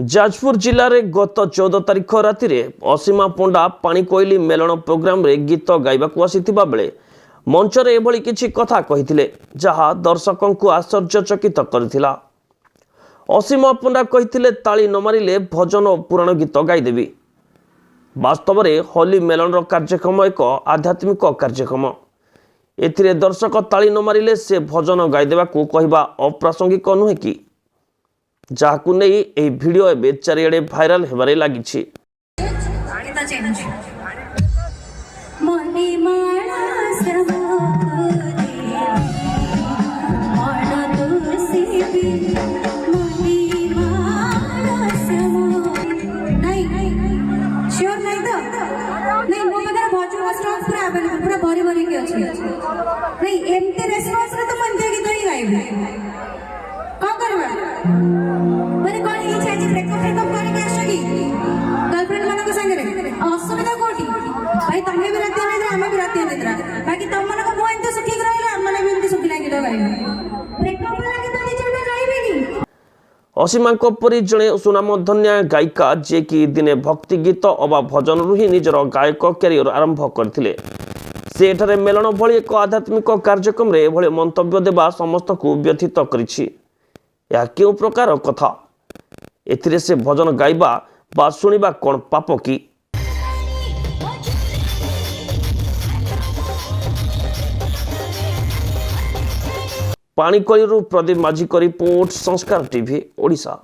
जाजपुर जिले में गत 14 तारिख राति असीमा पंडा पाणिकोइली मेलन प्रोग्राम रे गीत गाइबाकू आसीथिबा बेले मंचरे एभली किछि कथा कहिथिले जहा दर्शकों को आश्चर्यचकित करथिला। असीमा पंडा कहिथिले ताली न मारिले भजन और पुराण गीत गाइदेवी। वास्तव में होली मेलन कार्यक्रम एक आध्यात्मिक कार्यक्रम। एथिरे दर्शक ताली न मारिले से भजन गाइदेबाकू कहवा अप्रासंगिक नुहे कि जहाकू नहीं यह वीडियो एवं चारिड़े भाइराल होबारे लागिछि। मैंने कौन ये चाहिए ब्रेकअप ब्रेकअप करने के आशा की गर्लफ्रेंड मानो को संगे रे असुविधा कोटी भाई तमे भी राती नहीं हमें भी राती नहीं बाकी तुम मानो को मोइन तो सुखी रहले हम माने भी एमती सुखी लागी तो गाइबे ब्रेकअप लागी तो निचोटा गाइबे नी। असीमा को परी जणे सुनामधन्या गायिका जे कि दिने भक्ति गीत अबा भजन रु ही निजर गायक कैरियर आरंभ करथिले। से एठारे मेलन भली एक आध्यात्मिक कार्यक्रम रे भली मंतव्य देबा समस्त को व्यथित करिछि। या क्यों प्रकार कथा एथिरे से भजन गाइबा बा सुनिबा कोन पाप की। पाणिकोइली प्रदीप माझी को रिपोर्ट संस्कार टीवी ओडिशा।